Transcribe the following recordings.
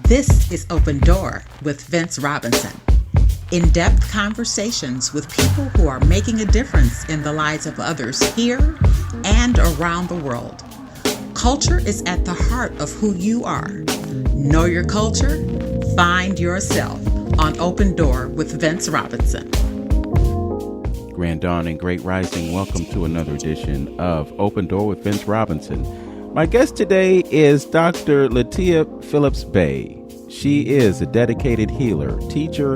This is Open Door with Vince Robinson. In-depth conversations with people who are making a difference in the lives of others here and around the world. Culture is at the heart of who you are. Know your culture, find yourself on Open Door with Vince Robinson. Grand Dawn and Great Rising. Welcome to another edition of Open Door with Vince Robinson. My guest today is Dr. Latia Phillips-Bey. She is a dedicated healer, teacher,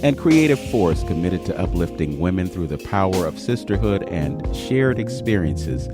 and creative force committed to uplifting women through the power of sisterhood and shared experiences.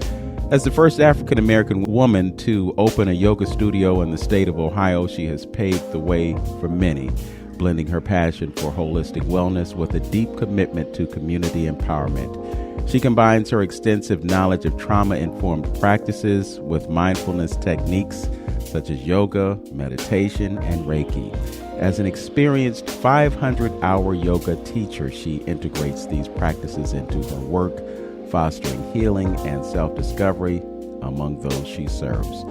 As the first African-American woman to open a yoga studio in the state of Ohio, she has paved the way for many, blending her passion for holistic wellness with a deep commitment to community empowerment. She combines her extensive knowledge of trauma-informed practices with mindfulness techniques such as yoga, meditation, and Reiki. As an experienced 500-hour yoga teacher, she integrates these practices into her work, fostering healing and self-discovery among those she serves.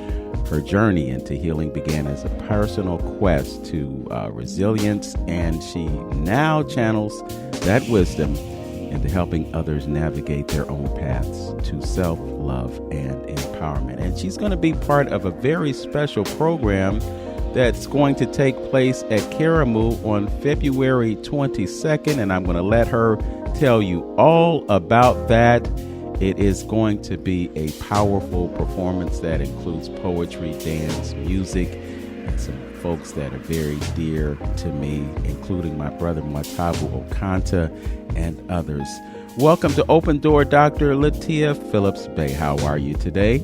Her journey into healing began as a personal quest to resilience, and she now channels that wisdom into helping others navigate their own paths to self-love and empowerment. And she's going to be part of a very special program that's going to take place at Karamu on February 22nd, and I'm going to let her tell you all about that. It is going to be a powerful performance that includes poetry, dance, music, and some folks that are very dear to me, including my brother Matabu Okanta and others. Welcome to Open Door, Dr. Latia Phillips-Bey. How are you today?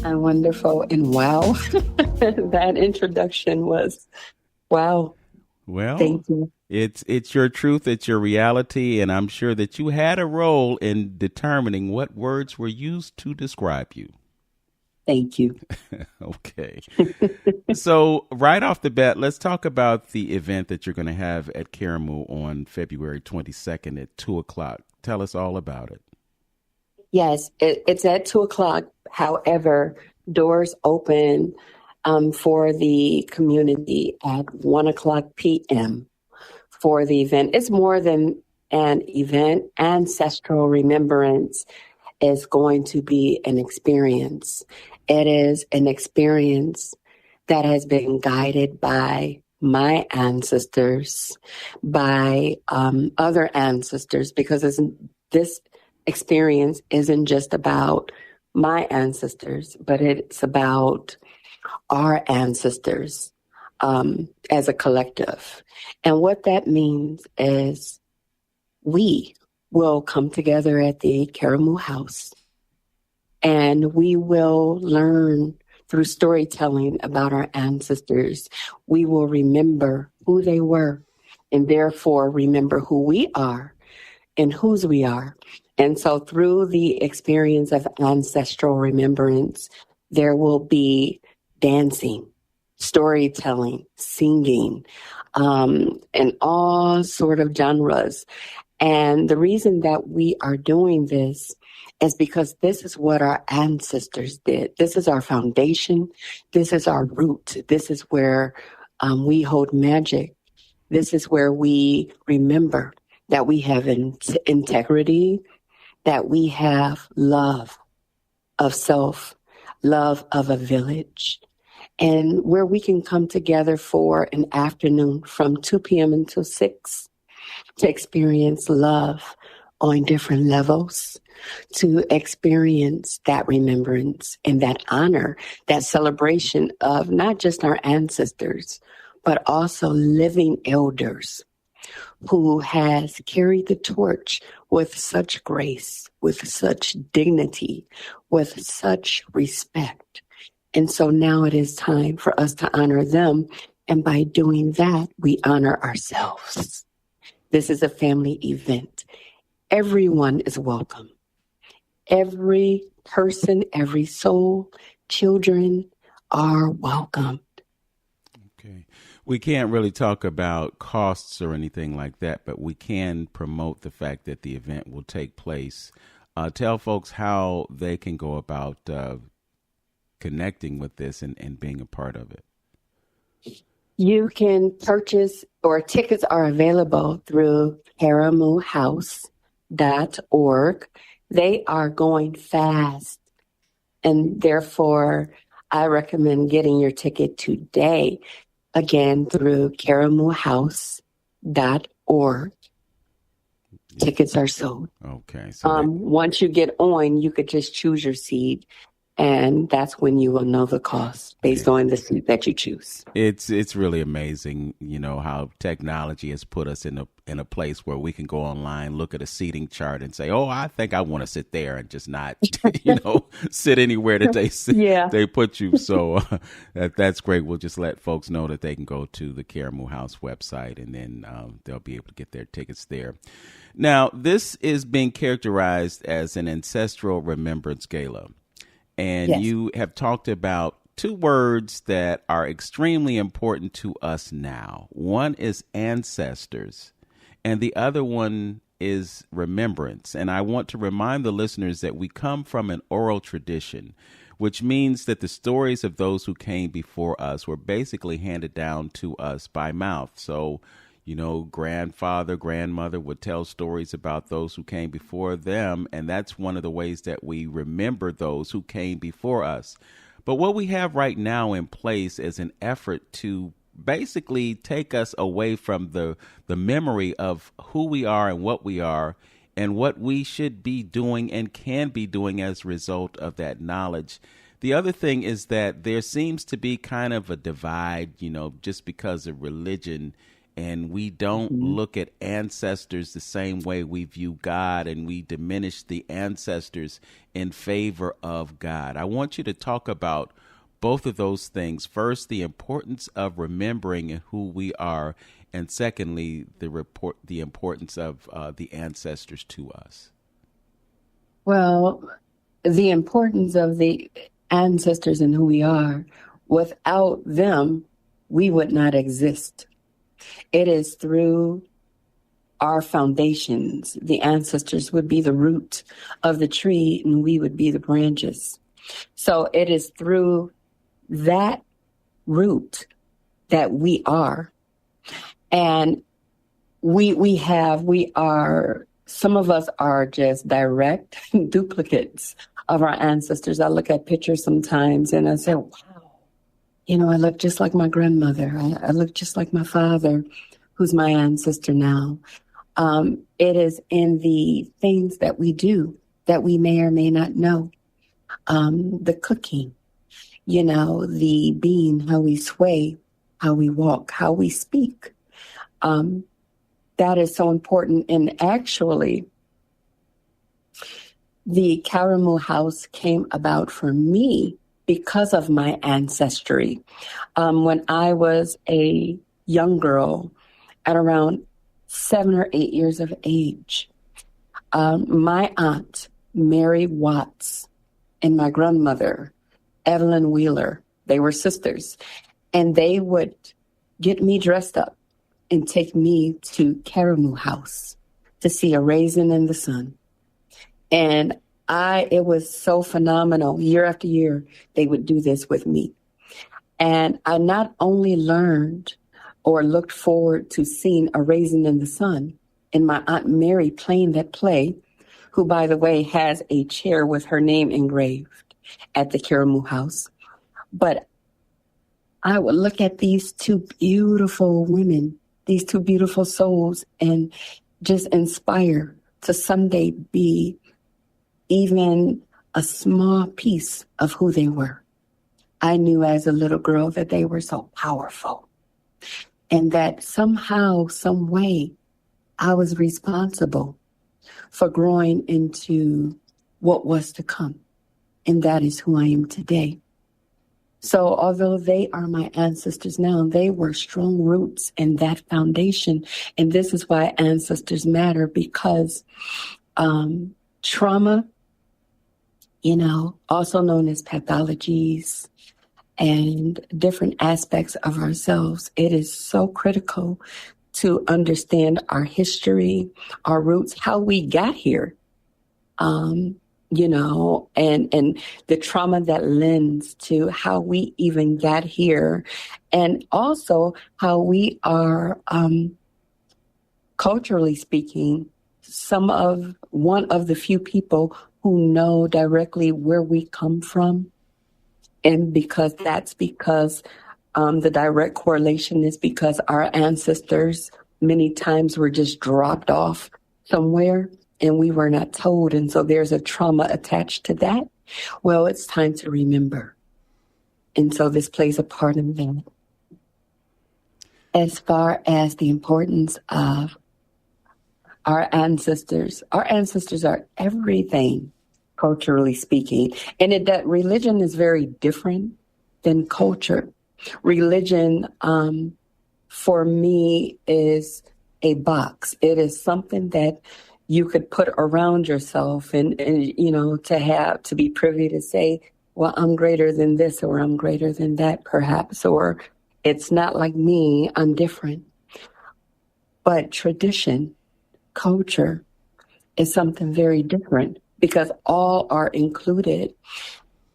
I'm wonderful, and wow, that introduction was wow. Well, thank you. It's your truth, it's your reality, and I'm sure that you had a role in determining what words were used to describe you. Thank you. Okay. So right off the bat, let's talk about the event that you're going to have at Karamu on February 22nd at 2 o'clock. Tell us all about it. Yes, it's at 2 o'clock. However, doors open for the community at 1 o'clock p.m. for the event. It's more than an event. Ancestral remembrance is going to be an experience. It is an experience that has been guided by my ancestors, by other ancestors, because this experience isn't just about my ancestors, but it's about our ancestors as a collective. And what that means is we will come together at the Karamu House, and we will learn through storytelling about our ancestors. We will remember who they were, and therefore remember who we are and whose we are. And so through the experience of ancestral remembrance, there will be dancing, storytelling, singing, and all sort of genres. And the reason that we are doing this is because this is what our ancestors did. This is our foundation. This is our root. This is where we hold magic. This is where we remember that we have integrity, that we have love of self, love of a village, and where we can come together for an afternoon from 2 p.m. until 6 to experience love on different levels, to experience that remembrance and that honor, that celebration of not just our ancestors, but also living elders who has carried the torch with such grace, with such dignity, with such respect. And so now it is time for us to honor them. And by doing that, we honor ourselves. This is a family event. Everyone is welcome. Every person, every soul, children are welcome. Okay. We can't really talk about costs or anything like that, but we can promote the fact that the event will take place. Tell folks how they can go about connecting with this and being a part of it. You can purchase, or tickets are available through caramelhouse.org. They are going fast, and therefore I recommend getting your ticket today, again, through caramelhouse.org. Tickets are sold. Okay. So once you get on, you could just choose your seat, and that's when you will know the cost based on the seat that you choose. it's really amazing, how technology has put us in a place where we can go online, look at a seating chart, and say, "Oh, I think I want to sit there," and just not, sit anywhere that they sit, they put you. So that's great. We'll just let folks know that they can go to the Caramel House website, and then they'll be able to get their tickets there. Now, this is being characterized as an ancestral remembrance gala. And you have talked about two words that are extremely important to us now. One is ancestors, and the other one is remembrance. And I want to remind the listeners that we come from an oral tradition, which means that the stories of those who came before us were basically handed down to us by mouth. So, grandfather, grandmother would tell stories about those who came before them, and that's one of the ways that we remember those who came before us. But what we have right now in place is an effort to basically take us away from the memory of who we are and what we should be doing and can be doing as a result of that knowledge. The other thing is that there seems to be kind of a divide, just because of religion. And we don't look at ancestors the same way we view God, and we diminish the ancestors in favor of God. I want you to talk about both of those things. First, the importance of remembering who we are, and secondly, the importance of the ancestors to us. Well, the importance of the ancestors and who we are, without them, we would not exist. It is through our foundations. The ancestors would be the root of the tree, and we would be the branches. So it is through that root that we are. And some of us are just direct duplicates of our ancestors. I look at pictures sometimes and I say, wow. I look just like my grandmother. I look just like my father, who's my ancestor now. It is in the things that we do that we may or may not know. The cooking, the being, how we sway, how we walk, how we speak. That is so important. And actually, the Caramel House came about for me because of my ancestry. When I was a young girl, at around 7 or 8 years of age, my aunt, Mary Watts, and my grandmother, Evelyn Wheeler, they were sisters, and they would get me dressed up and take me to Caramel House to see A Raisin in the Sun. And it was so phenomenal. Year after year, they would do this with me. And I not only learned or looked forward to seeing A Raisin in the Sun and my Aunt Mary playing that play, who, by the way, has a chair with her name engraved at the Caramel House. But I would look at these two beautiful women, these two beautiful souls, and just inspire to someday be even a small piece of who they were. I knew as a little girl that they were so powerful, and that somehow, some way, I was responsible for growing into what was to come. And that is who I am today. So although they are my ancestors now, they were strong roots in that foundation. And this is why ancestors matter, because trauma, also known as pathologies and different aspects of ourselves, it is so critical to understand our history, our roots, how we got here. and the trauma that lends to how we even got here, and also how we are, culturally speaking, one of the few people who know directly where we come from. And because the direct correlation is because our ancestors many times were just dropped off somewhere and we were not told. And so there's a trauma attached to that. Well, it's time to remember. And so this plays a part in that. As far as the importance of our ancestors are everything, culturally speaking. And that religion is very different than culture. Religion, for me, is a box. It is something that you could put around yourself and to be privy to say, well, I'm greater than this, or I'm greater than that, perhaps, or it's not like me, I'm different. But tradition, culture, is something very different, because all are included.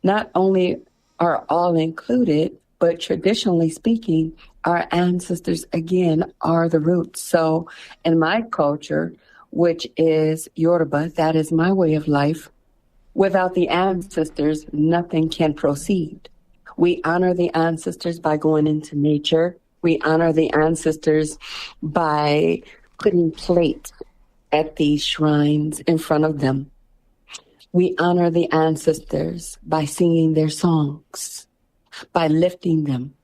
Not only are all included, but traditionally speaking, our ancestors, again, are the roots. So in my culture, which is Yoruba, that is my way of life, without the ancestors, nothing can proceed. We honor the ancestors by going into nature. We honor the ancestors by putting plates at these shrines in front of them. We honor the ancestors by singing their songs, by lifting them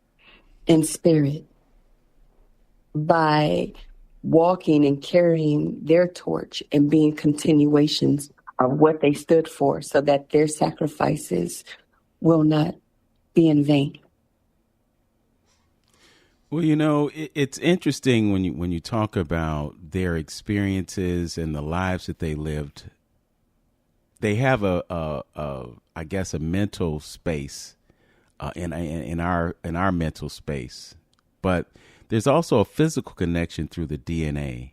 in spirit, by walking and carrying their torch and being continuations of what they stood for, so that their sacrifices will not be in vain. Well, it's interesting when you talk about their experiences and the lives that they lived. They have I guess a mental space in our mental space, but there's also a physical connection through the DNA,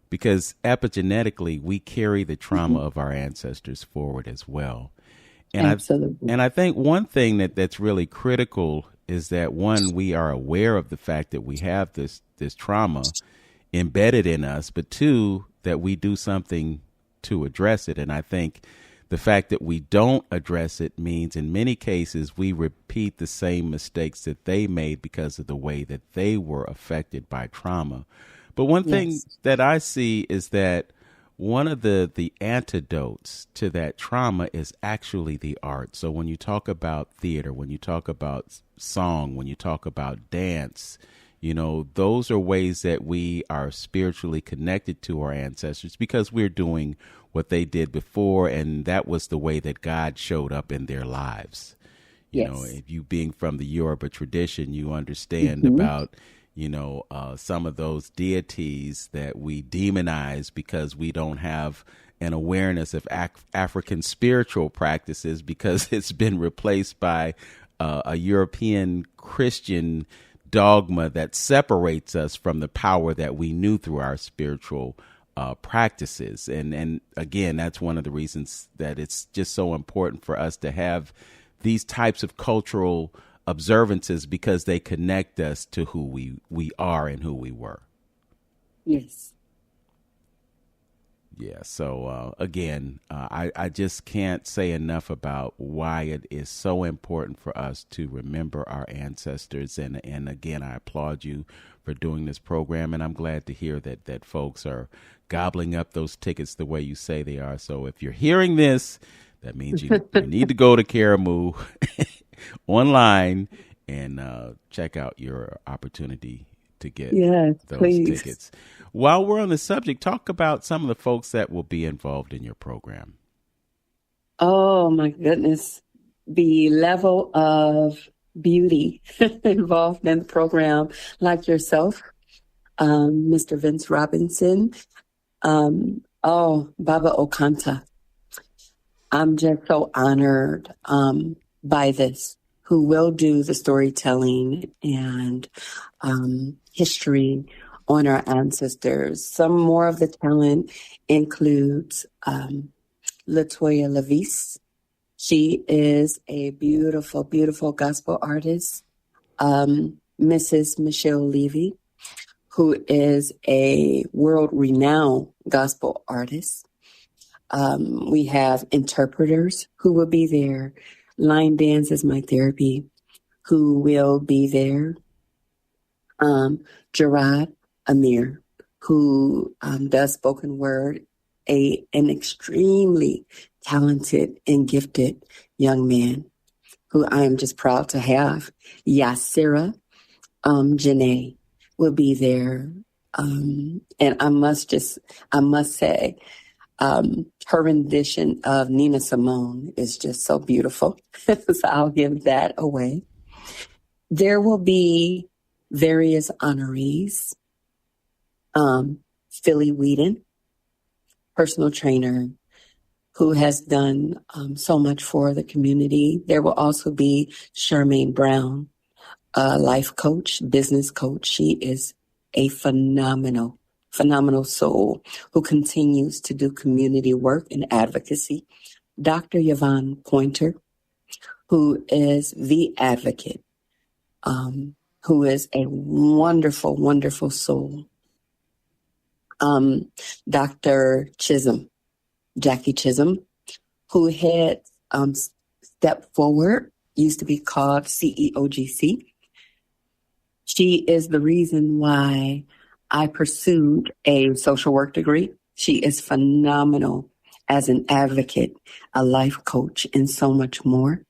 because epigenetically we carry the trauma of our ancestors forward as well. And Absolutely. I think one thing that's really critical is that, one, we are aware of the fact that we have this trauma embedded in us, but two, that we do something to address it. And I think the fact that we don't address it means in many cases we repeat the same mistakes that they made because of the way that they were affected by trauma. But one thing that I see is that one of the antidotes to that trauma is actually the art. So when you talk about theater, when you talk about song, when you talk about dance, those are ways that we are spiritually connected to our ancestors, because we're doing what they did before, and that was the way that God showed up in their lives. If you being from the Yoruba tradition, you understand about some of those deities that we demonize because we don't have an awareness of African spiritual practices, because it's been replaced by a European Christian dogma that separates us from the power that we knew through our spiritual practices. And again, that's one of the reasons that it's just so important for us to have these types of cultural observances, because they connect us to who we are and who we were. Yes. Yeah. So again, I just can't say enough about why it is so important for us to remember our ancestors. And again, I applaud you for doing this program, and I'm glad to hear that folks are gobbling up those tickets the way you say they are. So if you're hearing this, that means you need to go to Karamu online and check out your opportunity to get those tickets. While we're on the subject, talk about some of the folks that will be involved in your program. Oh, my goodness. The level of beauty involved in the program, like yourself, Mr. Vince Robinson, Baba Okanta. I'm just so honored by this, who will do the storytelling and history on our ancestors. Some more of the talent includes Latoya Levis. She is a beautiful, beautiful gospel artist. Mrs. Michelle Levy, who is a world-renowned gospel artist. We have interpreters who will be there. Line Dance is my therapy, who will be there. Gerard Amir, who does spoken word, an extremely talented and gifted young man who I am just proud to have. Yasira Janae will be there. And I must say, her rendition of Nina Simone is just so beautiful. So I'll give that away. There will be various honorees. Philly Whedon, personal trainer who has done so much for the community. There will also be Charmaine Brown, a life coach, business coach. She is a phenomenal soul who continues to do community work and advocacy. Dr. Yvonne Pointer, who is the advocate, who is a wonderful, wonderful soul. Dr. Chisholm, Jackie Chisholm, who had Step Forward, used to be called CEOGC. She is the reason why I pursued a social work degree. She is phenomenal as an advocate, a life coach, and so much more.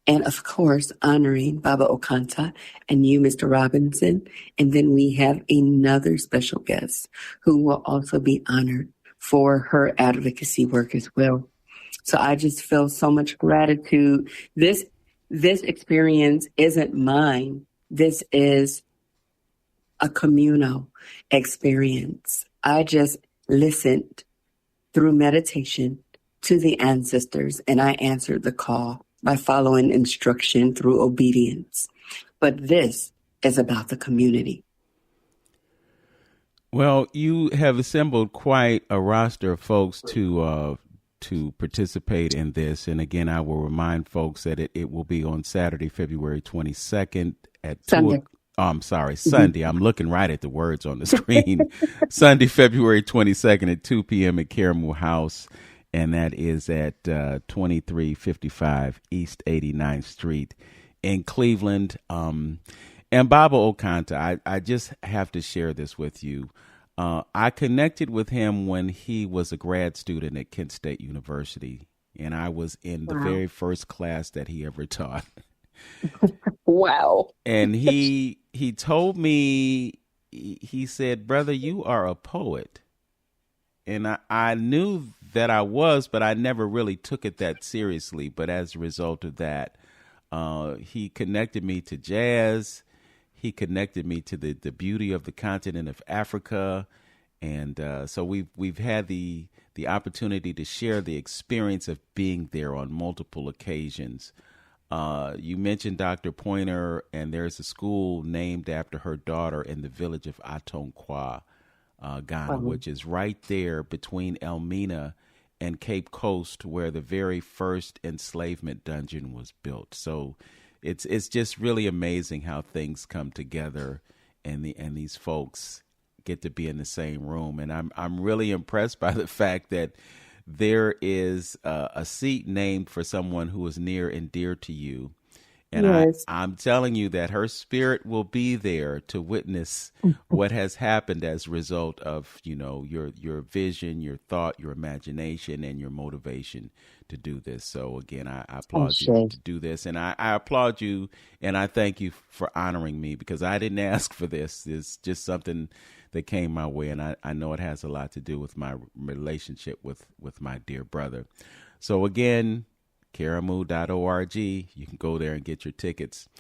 And of course, honoring Baba Okanta and you, Mr. Robinson. And then we have another special guest who will also be honored for her advocacy work as well. So I just feel so much gratitude. This experience isn't mine. This is a communal experience. I just listened through meditation to the ancestors, and I answered the call by following instruction through obedience. But this is about the community. Well, you have assembled quite a roster of folks to participate in this. And again, I will remind folks that it will be on Saturday, February 22nd at Sunday. 2. Oh, I'm sorry, Sunday. I'm looking right at the words on the screen. Sunday, February 22nd at 2 p.m. at Caramel House. And that is at 2355 East 89th Street in Cleveland. And Baba Okanta, I just have to share this with you. I connected with him when he was a grad student at Kent State University, and I was in the very first class that he ever taught. Wow. And he told me, he said, "Brother, you are a poet." And I knew that I was, but I never really took it that seriously. But as a result of that, he connected me to jazz. He connected me to the beauty of the continent of Africa. And so we've had the opportunity to share the experience of being there on multiple occasions. You mentioned Dr. Pointer, and there's a school named after her daughter in the village of Atonkwa, Ghana, which is right there between Elmina and Cape Coast, where the very first enslavement dungeon was built. So it's just really amazing how things come together, and these folks get to be in the same room. And I'm really impressed by the fact that there is a seat named for someone who is near and dear to you. And yes. I'm telling you that her spirit will be there to witness what has happened as a result of, your vision, your thought, your imagination, and your motivation to do this. So again, I applaud you to do this. And I applaud you, and I thank you for honoring me, because I didn't ask for this. It's just something that came my way. And I know it has a lot to do with my relationship with my dear brother. So again, Karamu.org. You can go there and get your tickets.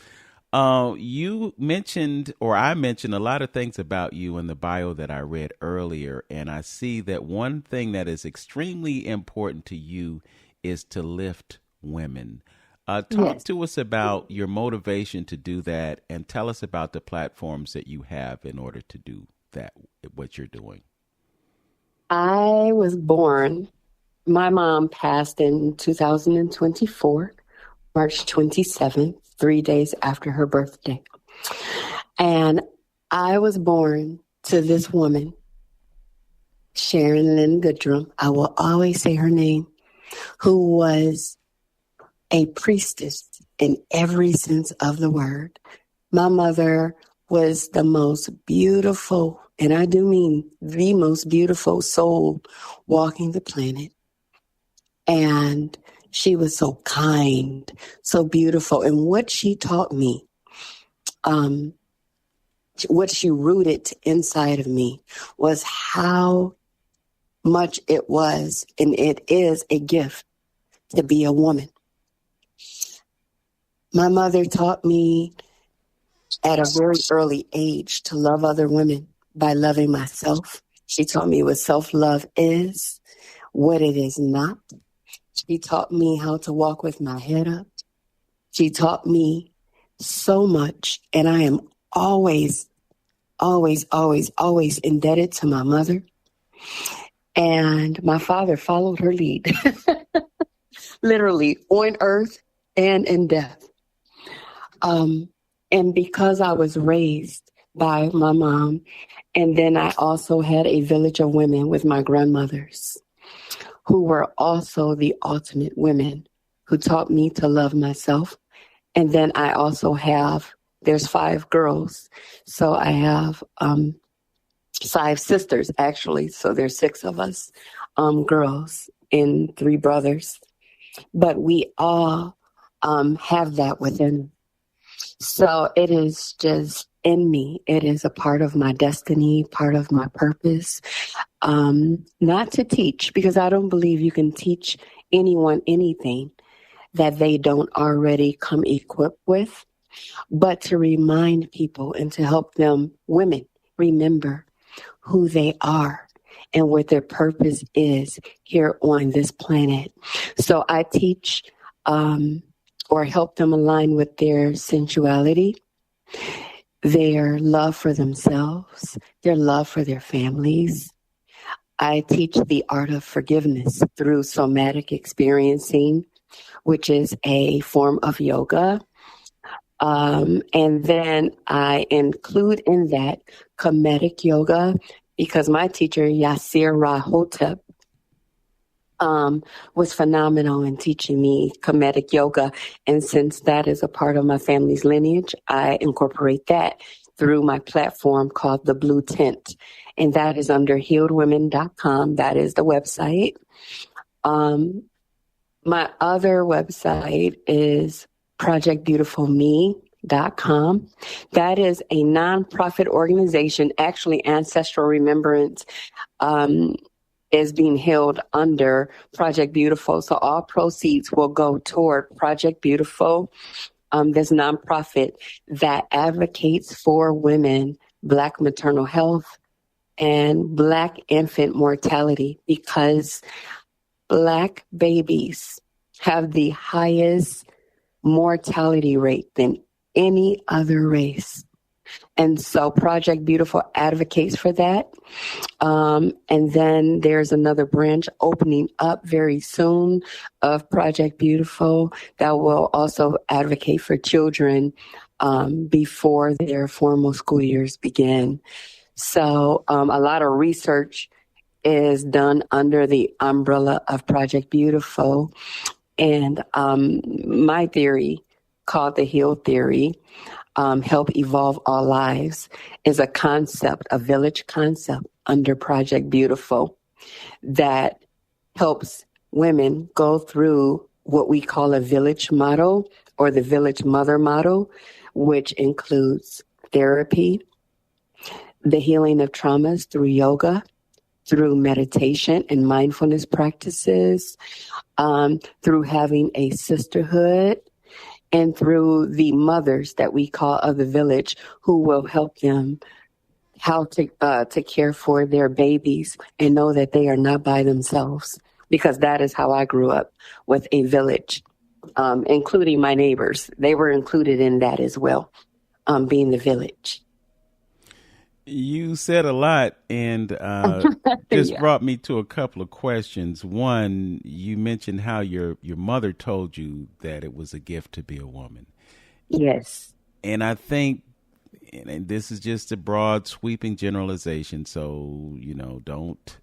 You mentioned, or I mentioned, a lot of things about you in the bio that I read earlier, and I see that one thing that is extremely important to you is to lift women. Talk to us about your motivation to do that, and tell us about the platforms that you have in order to do that, what you're doing. I was born My mom passed in 2024, March 27th, 3 days after her birthday. And I was born to this woman, Sharon Lynn Goodrum. I will always say her name, who was a priestess in every sense of the word. My mother was the most beautiful, and I do mean the most beautiful soul walking the planet. And she was so kind, so beautiful. And what she taught me, what she rooted inside of me was how much it was, and it is a gift to be a woman. My mother taught me at a very early age to love other women by loving myself. She taught me what self-love is, what it is not. She taught me how to walk with my head up. She taught me so much, and I am always, always, always, always indebted to my mother. And my father followed her lead, literally on earth and in death. And because I was raised by my mom, and then I also had a village of women with my grandmothers, who were also the ultimate women, who taught me to love myself. And then I also have, there's 5 girls, so I have 5 sisters, actually. So there's 6 of us, girls and 3 brothers. But we all have that within. So it is just in me. It is a part of my destiny, part of my purpose. Not to teach, because I don't believe you can teach anyone anything that they don't already come equipped with, but to remind people and to help them, women, remember who they are and what their purpose is here on this planet. So I teach or help them align with their sensuality, their love for themselves, their love for their families. I teach the art of forgiveness through somatic experiencing, which is a form of yoga. And then I include in that comedic yoga, because my teacher, Yasir Rahotep, was phenomenal in teaching me comedic yoga. And since that is a part of my family's lineage, I incorporate that through my platform called The Blue Tent. And that is under healedwomen.com. That is the website. My other website is projectbeautifulme.com. That is a nonprofit organization. Actually, Ancestral Remembrance is being held under Project Beautiful. So all proceeds will go toward Project Beautiful, this nonprofit that advocates for women, Black maternal health, and Black infant mortality, because Black babies have the highest mortality rate than any other race. And so Project Beautiful advocates for that. And then there's another branch opening up very soon of Project Beautiful that will also advocate for children before their formal school years begin. So a lot of research is done under the umbrella of Project Beautiful. And my theory, called the Heal Theory, Help Evolve All Lives, is a concept, a village concept under Project Beautiful that helps women go through what we call a village model, or the village mother model, which includes therapy, the healing of traumas through yoga, through meditation and mindfulness practices, through having a sisterhood, and through the mothers that we call of the village, who will help them how to care for their babies and know that they are not by themselves. Because that is how I grew up, with a village, including my neighbors. They were included in that as well, being the village. You said a lot, and just Yeah. brought me to a couple of questions. One, you mentioned how your mother told you that it was a gift to be a woman, Yes. and I think, and this is just a broad, sweeping generalization. So don't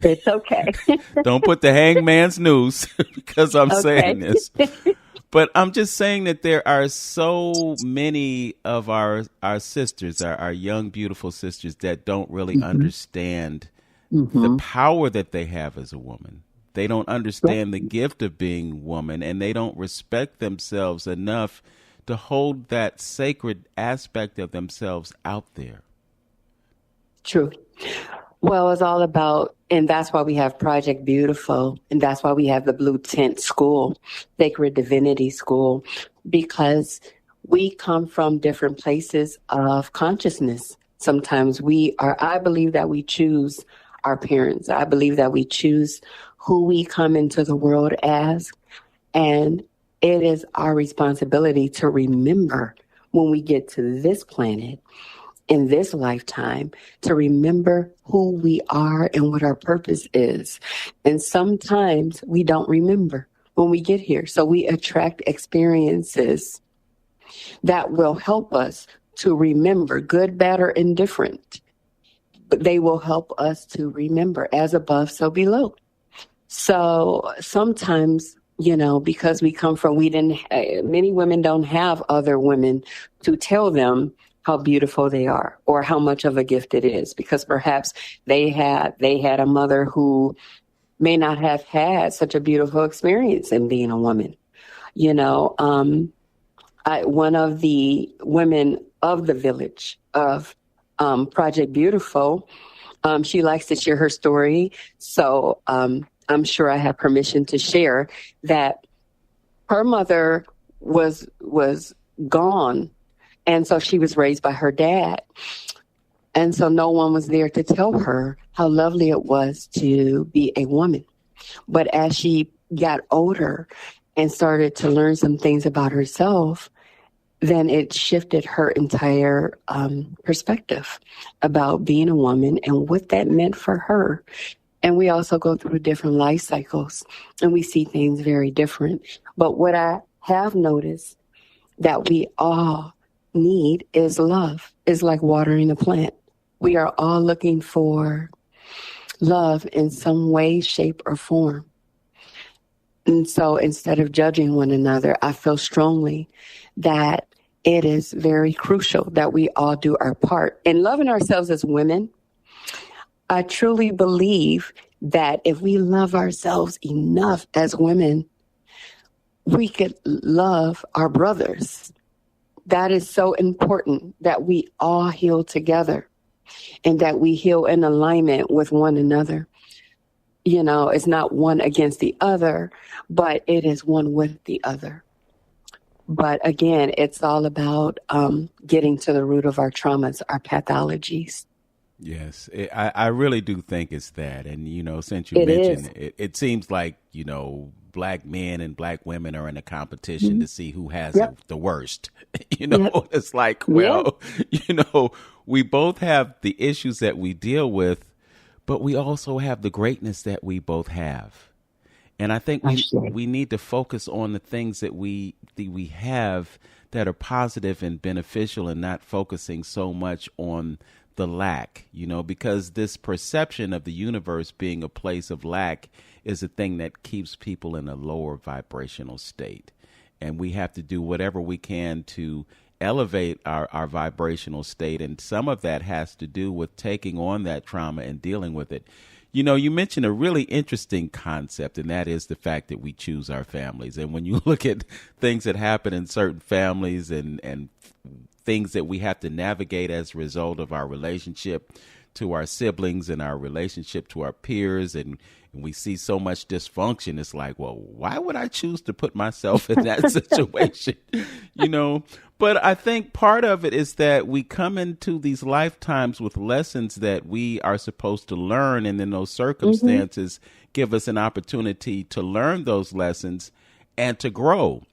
It's okay. don't put the hangman's noose because I'm saying Okay. this. But I'm just saying that there are so many of our sisters, our young, beautiful sisters, that don't really Hmm. understand the Hmm. power that they have as a woman. They don't understand the gift of being woman, and they don't respect themselves enough to hold that sacred aspect of themselves out there. True. Well, it's all about, and that's why we have Project Beautiful, and that's why we have the Blue Tent School, Sacred Divinity School, because we come from different places of consciousness. Sometimes I believe that we choose our parents. I believe that we choose who we come into the world as. And it is our responsibility to remember when we get to this planet in this lifetime to remember who we are and what our purpose is. And sometimes we don't remember when we get here. So we attract experiences that will help us to remember, good, bad, or indifferent. But they will help us to remember, as above, so below. So sometimes, because we come from, many women don't have other women to tell them how beautiful they are or how much of a gift it is, because perhaps they had a mother who may not have had such a beautiful experience in being a woman. You know, one of the women of the village of Project Beautiful, she likes to share her story. So I'm sure I have permission to share that her mother was gone. And so she was raised by her dad. And so no one was there to tell her how lovely it was to be a woman. But as she got older and started to learn some things about herself, then it shifted her entire perspective about being a woman and what that meant for her. And we also go through different life cycles and we see things very different. But what I have noticed that we all need is love. It's like watering a plant. We are all looking for love in some way, shape, or form. And so instead of judging one another, I feel strongly that it is very crucial that we all do our part. In loving ourselves as women, I truly believe that if we love ourselves enough as women, we could love our brothers. That is so important, that we all heal together and that we heal in alignment with one another. It's not one against the other, but it is one with the other. But again, it's all about getting to the root of our traumas, our pathologies. Yes, I really do think it's that. And, since you It is. mentioned it, it seems like, black men and black women are in a competition Mhm. to see who has Yep. the worst. Yep. It's like, Yeah. well, we both have the issues that we deal with, but we also have the greatness that we both have. And I think I we see. we need to focus on the things that we have that are positive and beneficial, and not focusing so much on the lack, because this perception of the universe being a place of lack is a thing that keeps people in a lower vibrational state. And we have to do whatever we can to elevate our vibrational state. And some of that has to do with taking on that trauma and dealing with it. You mentioned a really interesting concept, and that is the fact that we choose our families. And when you look at things that happen in certain families and things that we have to navigate as a result of our relationship to our siblings and our relationship to our peers, and we see so much dysfunction, it's like, well, why would I choose to put myself in that situation? But I think part of it is that we come into these lifetimes with lessons that we are supposed to learn, and then those circumstances give us an opportunity to learn those lessons and to grow.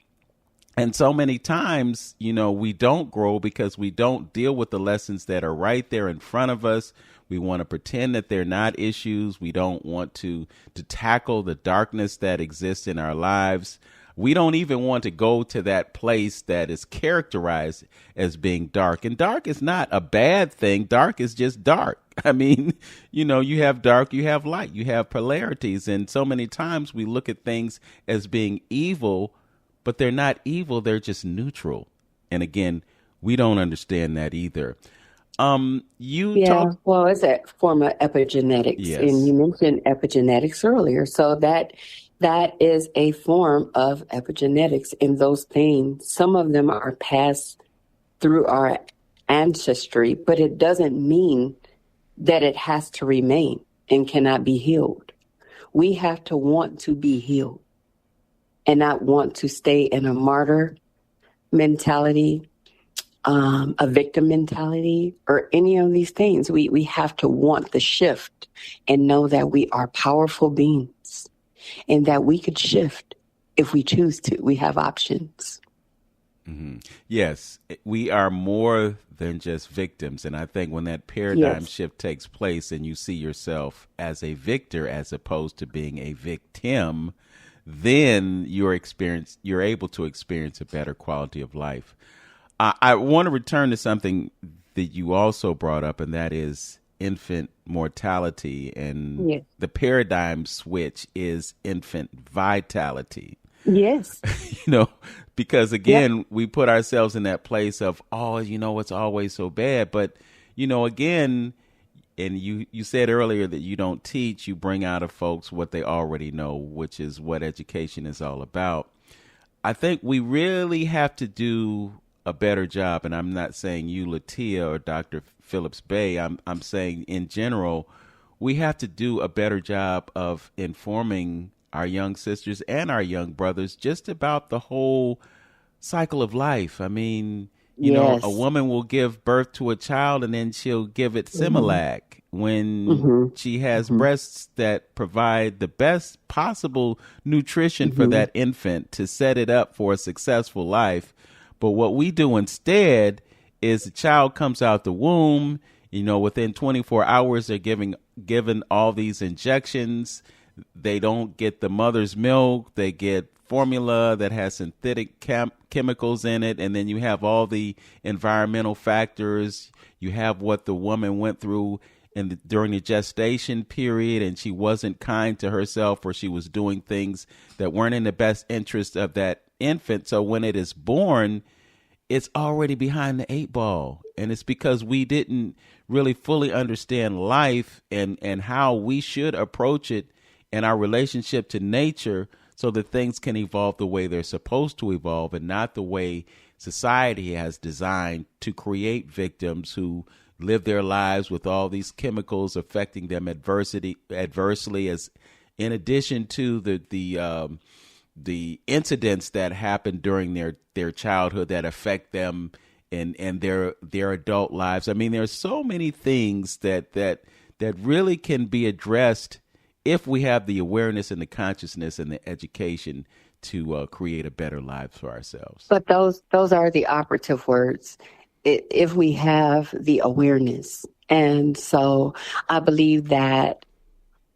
And so many times, we don't grow because we don't deal with the lessons that are right there in front of us. We want to pretend that they're not issues. We don't want to tackle the darkness that exists in our lives. We don't even want to go to that place that is characterized as being dark. And dark is not a bad thing. Dark is just dark. I mean, you have dark, you have light, you have polarities. And so many times we look at things as being evil, but they're not evil. They're just neutral. And again, we don't understand that either. Well, it's a form of epigenetics. Yes. And you mentioned epigenetics earlier. So that is a form of epigenetics. And those things, some of them are passed through our ancestry, but it doesn't mean that it has to remain and cannot be healed. We have to want to be healed and not want to stay in a martyr mentality, a victim mentality, or any of these things. We have to want the shift and know that we are powerful beings and that we could shift if we choose to. We have options. Mm-hmm. Yes, we are more than just victims. And I think when that paradigm shift takes place and you see yourself as a victor as opposed to being a victim, then you're able to experience a better quality of life. I want to return to something that you also brought up, and that is infant mortality. And the paradigm switch is infant vitality. Yes. Because again, we put ourselves in that place of, it's always so bad. But, again, and you said earlier that you don't teach, you bring out of folks what they already know, which is what education is all about. I think we really have to do a better job. And I'm not saying you, Latia, or Dr. Phillips-Bey. I'm saying in general, we have to do a better job of informing our young sisters and our young brothers just about the whole cycle of life. I mean, a woman will give birth to a child and then she'll give it Similac when she has breasts that provide the best possible nutrition for that infant to set it up for a successful life. But what we do instead is the child comes out the womb, within 24 hours, they're given all these injections. They don't get the mother's milk. They get formula that has synthetic chemicals in it. And then you have all the environmental factors. You have what the woman went through during the gestation period, and she wasn't kind to herself, or she was doing things that weren't in the best interest of that infant. So when it is born, it's already behind the 8 ball. And it's because we didn't really fully understand life and how we should approach it and our relationship to nature so that things can evolve the way they're supposed to evolve and not the way society has designed to create victims who live their lives with all these chemicals affecting them adversely, as in addition to the incidents that happen during their childhood that affect them and their adult lives. I mean, there's so many things that really can be addressed if we have the awareness and the consciousness and the education to create a better life for ourselves. But those are the operative words. If we have the awareness. And so I believe that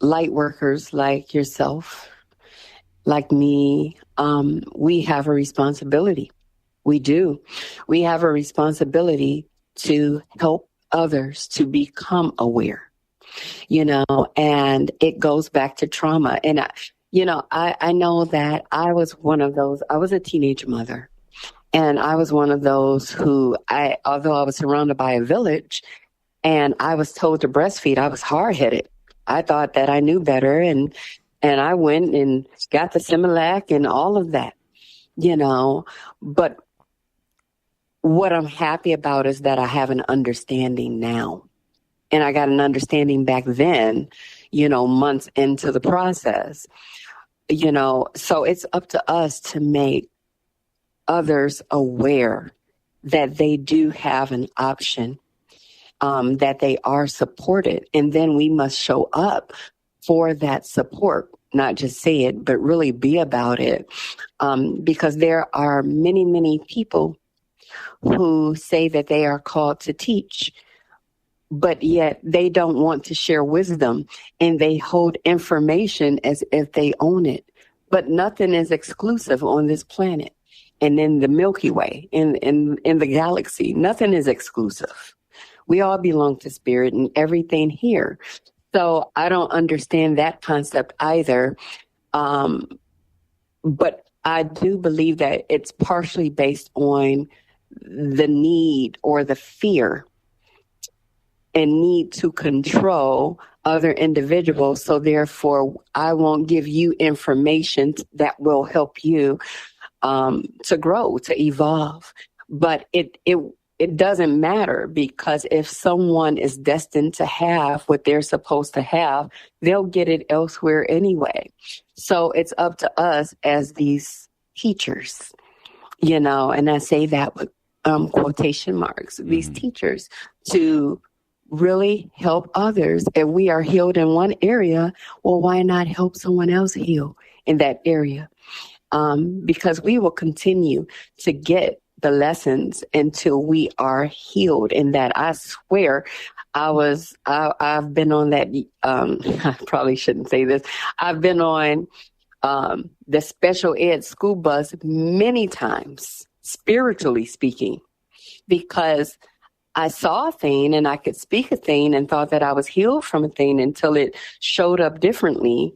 light workers like yourself, like me, we have a responsibility. We do. We have a responsibility to help others to become aware, and it goes back to trauma. And, I know that I was one of those. I was a teenage mother. And I was one of those who, although I was surrounded by a village and I was told to breastfeed, I was hard-headed. I thought that I knew better, and I went and got the Similac and all of that, But what I'm happy about is that I have an understanding now. And I got an understanding back then, months into the process, So it's up to us to make others aware that they do have an option, that they are supported. And then we must show up for that support. not just say it, but really be about it. Because there are many, many people who say that they are called to teach, but yet they don't want to share wisdom, and they hold information as if they own it. But nothing is exclusive on this planet and in the Milky Way, in the galaxy. Nothing is exclusive. We all belong to spirit and everything here. So I don't understand that concept either. But I do believe that it's partially based on the need or the fear and need to control other individuals. So therefore, I won't give you information that will help you to grow, to evolve. But it doesn't matter, because if someone is destined to have what they're supposed to have, they'll get it elsewhere anyway. So it's up to us as these teachers, and I say that with quotation marks, these teachers, to really help others. If we are healed in one area, well, why not help someone else heal in that area? Because we will continue to get the lessons until we are healed in that. I swear, I've been on that, I probably shouldn't say this. I've been on the special ed school bus many times, spiritually speaking, because I saw a thing and I could speak a thing and thought that I was healed from a thing until it showed up differently.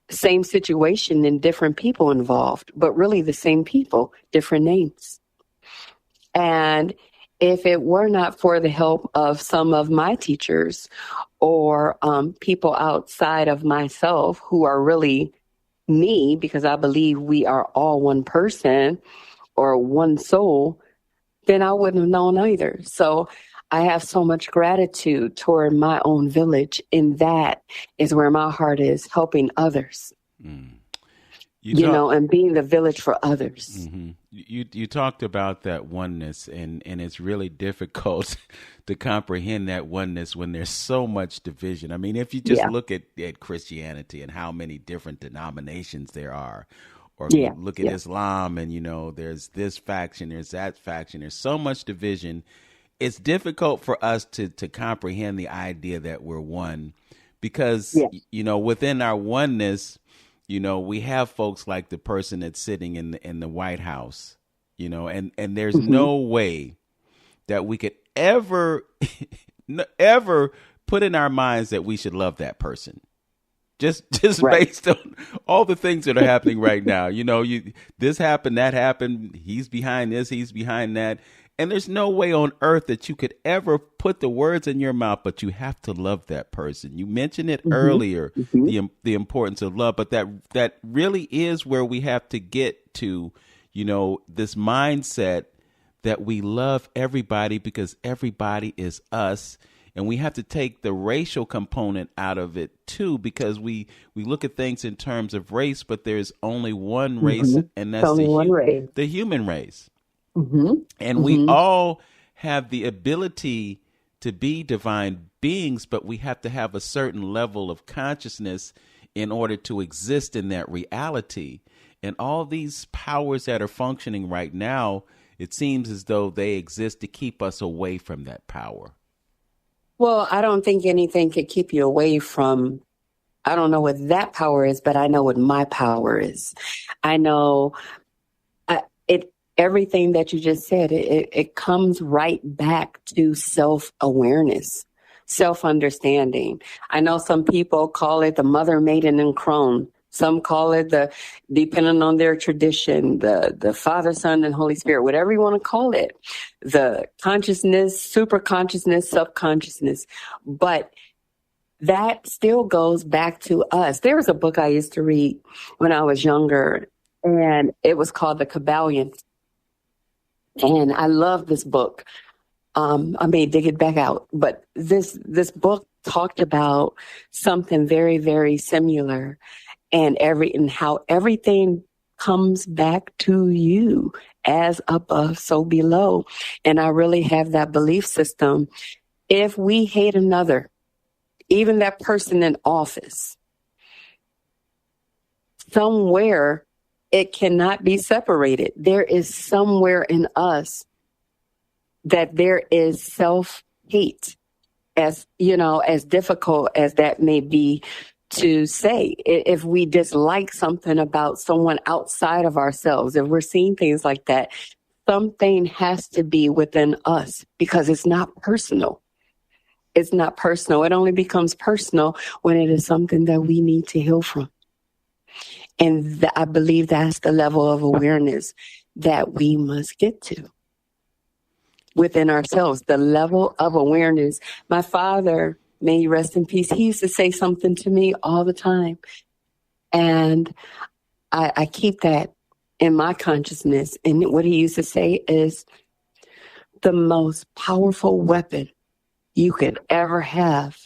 Same situation and different people involved, but really the same people, different names. And if it were not for the help of some of my teachers or people outside of myself who are really me, because I believe we are all one person or one soul, then I wouldn't have known either. So I have so much gratitude toward my own village, and that is where my heart is, helping others. And being the village for others. Mm-hmm. You talked about that oneness, and it's really difficult to comprehend that oneness when there's so much division. I mean, if you just look at Christianity and how many different denominations there are, or you look at Islam and, there's this faction, there's that faction, there's so much division. It's difficult for us to comprehend the idea that we're one, because, within our oneness, we have folks like the person that's sitting in the White House, and there's no way that we could ever put in our minds that we should love that person. Just right. Based on all the things that are happening right now. This happened, that happened, he's behind this, he's behind that. And there's no way on earth that you could ever put the words in your mouth, but you have to love that person. You mentioned it earlier, the importance of love, but that really is where we have to get to, this mindset that we love everybody because everybody is us. And we have to take the racial component out of it, too, because we look at things in terms of race, but there's only one race, and that's the human race. And we all have the ability to be divine beings, but we have to have a certain level of consciousness in order to exist in that reality. And all these powers that are functioning right now, it seems as though they exist to keep us away from that power. Well, I don't think anything could keep you away from, I don't know what that power is, but I know what my power is. I know everything that you just said, it comes right back to self-awareness, self-understanding. I know some people call it the mother, maiden, and crone. Some call it depending on their tradition, the Father, Son, and Holy Spirit, whatever you want to call it, the consciousness, super consciousness, subconsciousness. But that still goes back to us. There was a book I used to read when I was younger, and it was called The Kabbalion. And I love this book. I may dig it back out, but this book talked about something very, very similar, and how everything comes back to you, as above, so below. And I really have that belief system. If we hate another, even that person in office, somewhere it cannot be separated. There is somewhere in us that there is self-hate, as as difficult as that may be to say. If we dislike something about someone outside of ourselves, if we're seeing things like that, something has to be within us, because it's not personal. It's not personal. It only becomes personal when it is something that we need to heal from. And I believe that's the level of awareness that we must get to within ourselves, the level of awareness. My father, may he rest in peace, he used to say something to me all the time. And I keep that in my consciousness. And what he used to say is, the most powerful weapon you could ever have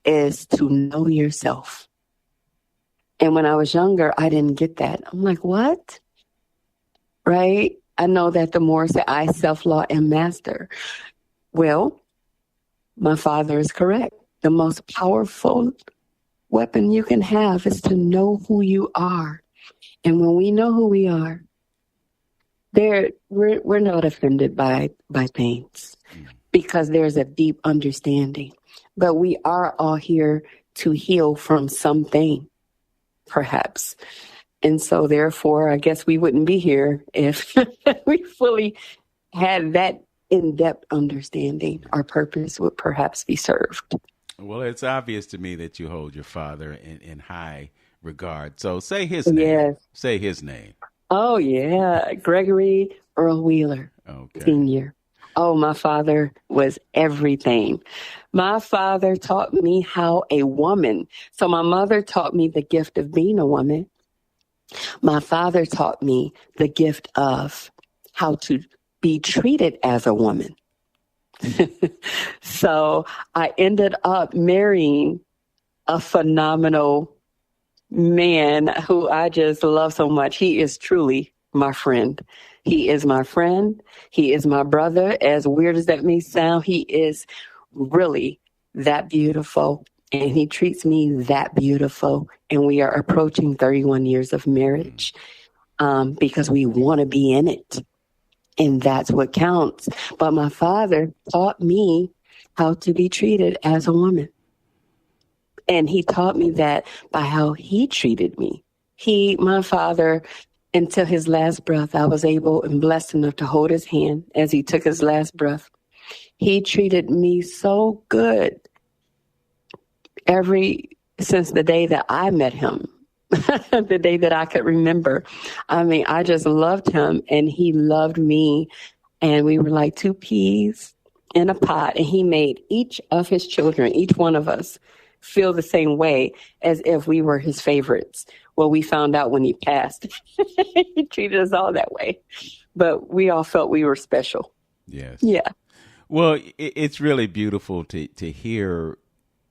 is to know yourself. And when I was younger, I didn't get that. I'm like, what? Right? I know that the more say I self-law and master. Well, my father is correct. The most powerful weapon you can have is to know who you are. And when we know who we are, we're not offended by things, because there's a deep understanding. But we are all here to heal from something, perhaps. And so therefore, I guess we wouldn't be here if we fully had that in-depth understanding. Our purpose would perhaps be served. Well, it's obvious to me that you hold your father in high regard. So say his name. Yes. Say his name. Oh, yeah. Gregory Earl Wheeler, Sr. Oh, my father was everything. My father taught me how a woman. So my mother taught me the gift of being a woman. My father taught me the gift of how to be treated as a woman. So I ended up marrying a phenomenal man who I just love so much. He is truly my friend. He is my friend. He is my brother. As weird as that may sound, he is really that beautiful. And he treats me that beautiful. And we are approaching 31 years of marriage because we want to be in it. And that's what counts. But my father taught me how to be treated as a woman. And he taught me that by how he treated me. My father, until his last breath, I was able and blessed enough to hold his hand as he took his last breath. He treated me so good since the day that I met him, the day that I could remember. I mean, I just loved him and he loved me. And we were like two peas in a pot. And he made each of his children, each one of us, feel the same way as if we were his favorites. Well, we found out when he passed. He treated us all that way. But we all felt we were special. Yes. Yeah. Well, it's really beautiful to hear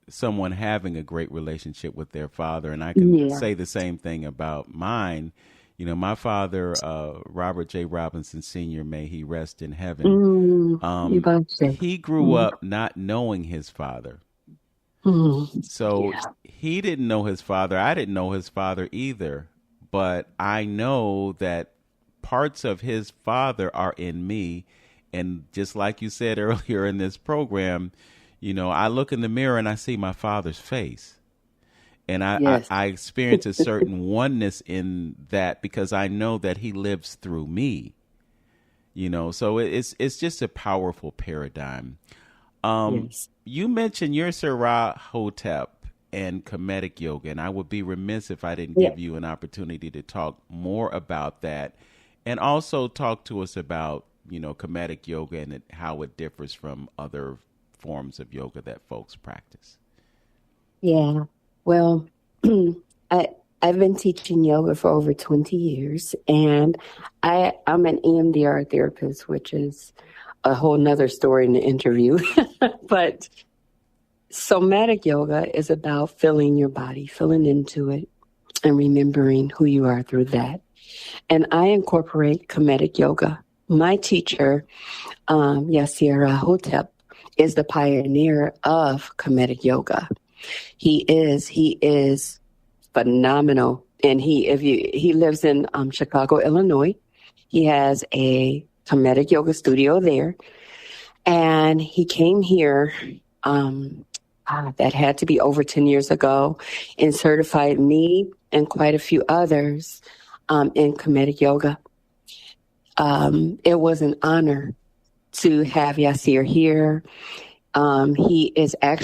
someone having a great relationship with their father. And I can say the same thing about mine. You know, my father, Robert J. Robinson Sr., may he rest in heaven. He grew up not knowing his father. So he didn't know his father. I didn't know his father either. But I know that parts of his father are in me. And just like you said earlier in this program, you know, I look in the mirror and I see my father's face. And I experience a certain oneness in that because I know that he lives through me. You know, so it's just a powerful paradigm. You mentioned your Sarah Hotep and Kemetic yoga, and I would be remiss if I didn't give you an opportunity to talk more about that and also talk to us about, you know, Kemetic yoga and how it differs from other forms of yoga that folks practice. Yeah. Well, I've been teaching yoga for over 20 years, and I'm an EMDR therapist, which is a whole nother story in the interview. But somatic yoga is about feeling your body, feeling into it, and remembering who you are through that. And I incorporate Kemetic yoga. My teacher, Yasira Hotep, is the pioneer of Kemetic yoga. He is phenomenal And he lives in Chicago, Illinois. He has a Kemetic yoga studio there. And he came here, that had to be over 10 years ago, and certified me and quite a few others in Kemetic yoga. It was an honor to have Yasir here. He is I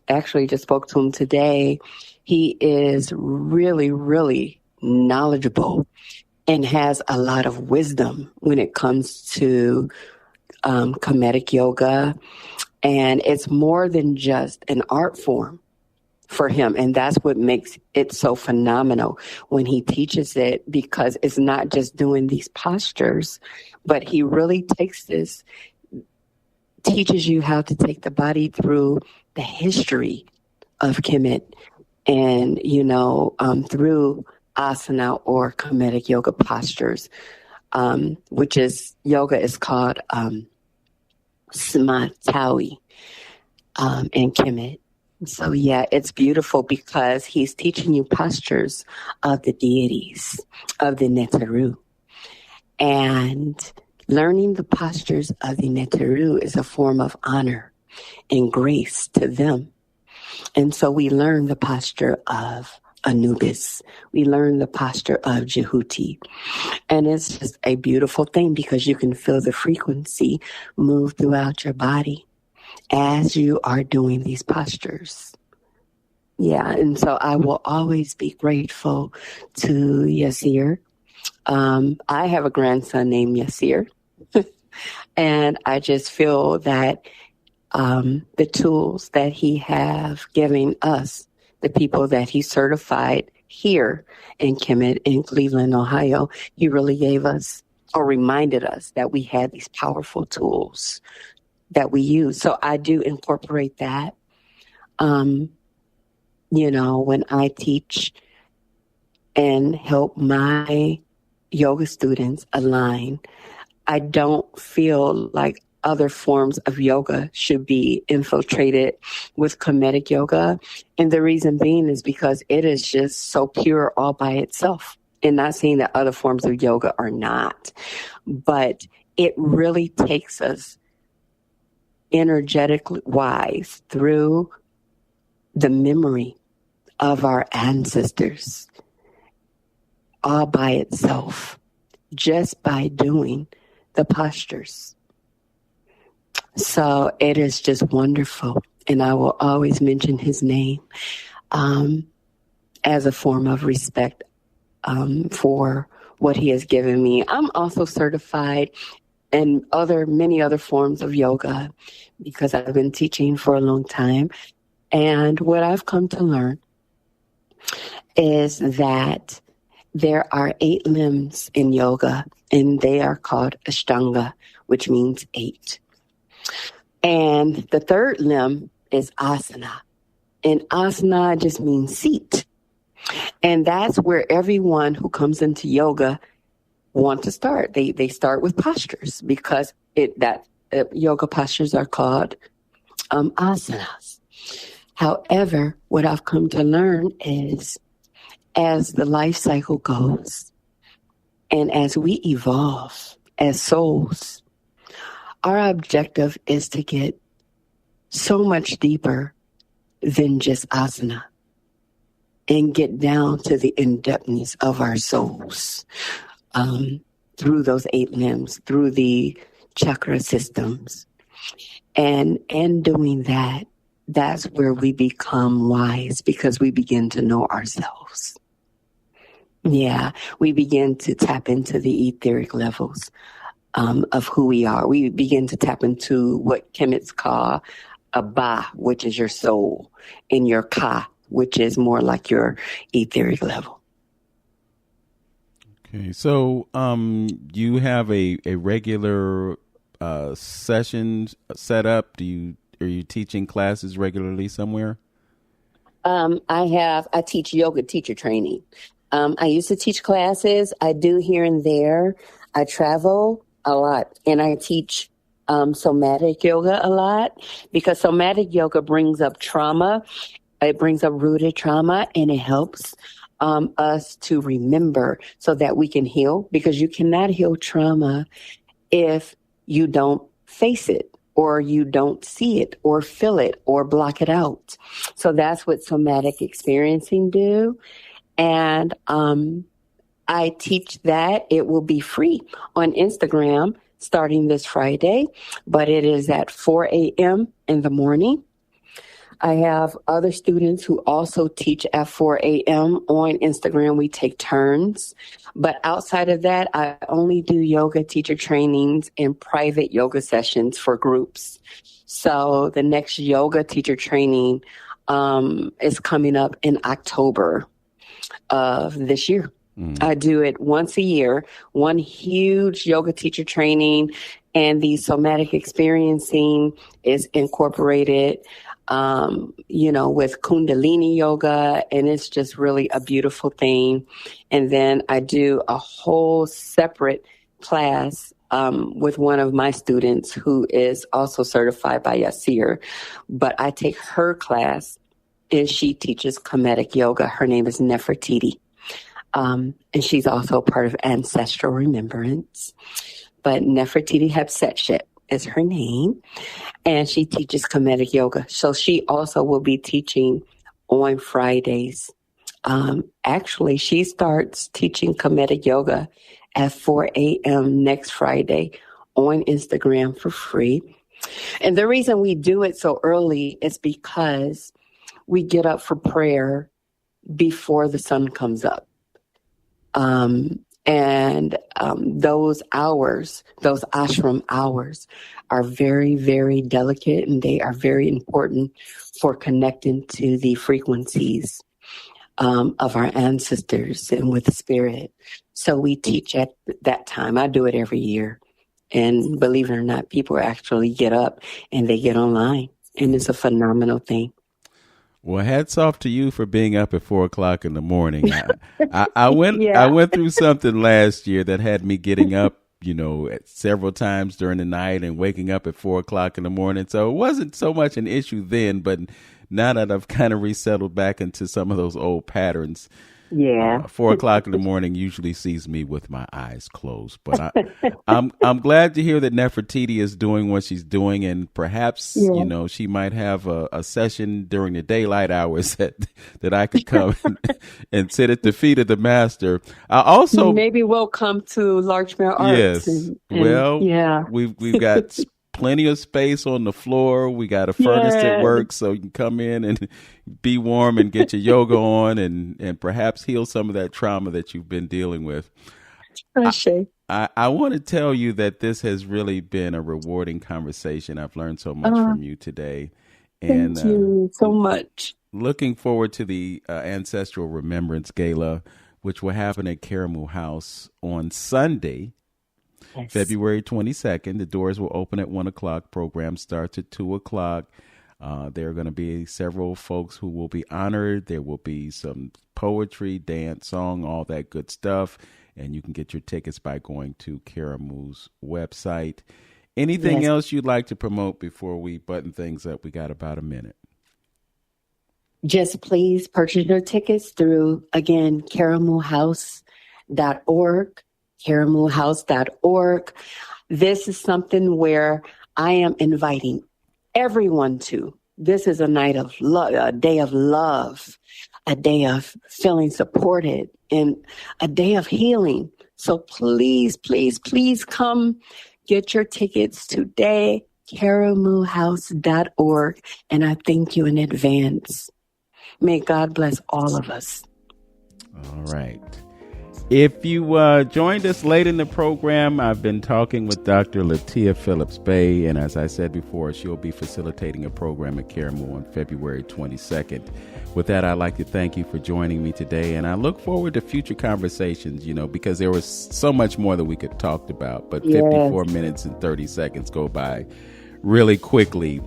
actually just spoke to him today. He is really, really knowledgeable and has a lot of wisdom when it comes to Kemetic yoga. And it's more than just an art form for him. And that's what makes it so phenomenal when he teaches it, because it's not just doing these postures, but he really teaches you how to take the body through the history of Kemet and, through asana or Kemetic yoga postures, which is yoga is called Smatawi in Kemet. So, yeah, it's beautiful because he's teaching you postures of the deities, of the Neteru. And learning the postures of the Neteru is a form of honor and grace to them. And so we learn the posture of Anubis. We learn the posture of Jehuti. And it's just a beautiful thing because you can feel the frequency move throughout your body as you are doing these postures. Yeah, and so I will always be grateful to Yasir. I have a grandson named Yasir, and I just feel that the tools that he have given us, the people that he certified here in Kemet in Cleveland, Ohio, he really gave us or reminded us that we had these powerful tools that we use. So I do incorporate that. When I teach and help my yoga students align, I don't feel like other forms of yoga should be infiltrated with Kemetic yoga. And the reason being is because it is just so pure all by itself. And not saying that other forms of yoga are not, but it really takes us energetically wise through the memory of our ancestors all by itself, just by doing the postures. So it is just wonderful. And I will always mention his name as a form of respect for what he has given me. I'm also certified in many other forms of yoga because I've been teaching for a long time. And what I've come to learn is that there are 8 limbs in yoga, and they are called Ashtanga, which means 8. And the third limb is asana. And asana just means seat. And that's where everyone who comes into yoga want to start. They start with postures because yoga postures are called asanas. However, what I've come to learn is as the life cycle goes and as we evolve as souls, our objective is to get so much deeper than just asana and get down to the in-depthness of our souls through those 8 limbs, through the chakra systems. And in doing that, that's where we become wise because we begin to know ourselves. Yeah, we begin to tap into the etheric levels of who we are. We begin to tap into what chemists call a ba, which is your soul, and your ka, which is more like your etheric level. Okay, so you have a regular sessions set up? Are you teaching classes regularly somewhere? I teach yoga teacher training. I used to teach classes. I do here and there. I travel a lot, and I teach somatic yoga a lot because somatic yoga brings up trauma. It brings up rooted trauma, and it helps us to remember so that we can heal, because you cannot heal trauma if you don't face it, or you don't see it, or feel it, or block it out. So that's what somatic experiencing do. And I teach that. It will be free on Instagram starting this Friday, but it is at 4 a.m. in the morning. I have other students who also teach at 4 a.m. on Instagram. We take turns. But outside of that, I only do yoga teacher trainings and private yoga sessions for groups. So the next yoga teacher training is coming up in October of this year. I do it once a year, one huge yoga teacher training, and the somatic experiencing is incorporated with Kundalini yoga, and it's just really a beautiful thing. And then I do a whole separate class with one of my students who is also certified by Yasir, but I take her class, and she teaches Kemetic yoga. Her name is Nefertiti, and she's also part of Ancestral Remembrance. But Nefertiti Hepsetshep is her name, and she teaches Kemetic yoga. So she also will be teaching on Fridays. Actually, she starts teaching Kemetic yoga at 4 a.m. next Friday on Instagram for free. And the reason we do it so early is because we get up for prayer before the sun comes up. Those hours, those ashram hours, are very, very delicate, and they are very important for connecting to the frequencies of our ancestors and with spirit. So we teach at that time. I do it every year. And believe it or not, people actually get up and they get online, and it's a phenomenal thing. Well, hats off to you for being up at 4 o'clock in the morning. I went through something last year that had me getting up, several times during the night and waking up at 4 o'clock in the morning. So it wasn't so much an issue then, but now that I've kind of resettled back into some of those old patterns, 4 o'clock in the morning usually sees me with my eyes closed. But I'm glad to hear that Nefertiti is doing what she's doing, and perhaps she might have a session during the daylight hours that I could come and sit at the feet of the master. I also maybe we'll come to Larchmere Arts. Yes, we've got plenty of space on the floor. We got a furnace at work, so you can come in and be warm and get your yoga on, and perhaps heal some of that trauma that you've been dealing with. I want to tell you that this has really been a rewarding conversation. I've learned so much from you today. And thank you so much. Looking forward to the Ancestral Remembrance Gala, which will happen at Karamu House on Sunday, February 22nd. The doors will open at 1 o'clock. Program starts at 2 o'clock. There are going to be several folks who will be honored. There will be some poetry, dance, song, all that good stuff. And you can get your tickets by going to Karamu's website. Anything else you'd like to promote before we button things up? We got about a minute. Just please purchase your tickets through, again, karamuhouse.org. karamuhouse.org. This is something where I am inviting everyone to. This is a night of love, a day of love, a day of feeling supported, and a day of healing. So please, please, please come get your tickets today, karamuhouse.org. And I thank you in advance. May God bless all of us. All right. If you joined us late in the program, I've been talking with Dr. Latia Phillips-Bey, and as I said before, she'll be facilitating a program at Karamu on February 22nd. With that, I'd like to thank you for joining me today, and I look forward to future conversations, because there was so much more that we could talk about, but 54 minutes and 30 seconds go by really quickly.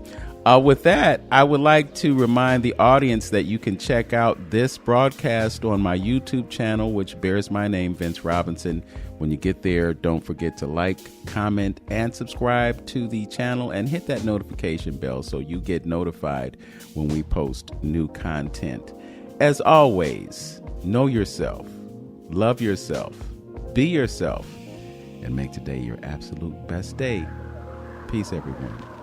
With that, I would like to remind the audience that you can check out this broadcast on my YouTube channel, which bears my name, Vince Robinson. When you get there, don't forget to like, comment, and subscribe to the channel, and hit that notification bell so you get notified when we post new content. as always, know yourself, love yourself, be yourself, and make today your absolute best day. Peace, everyone.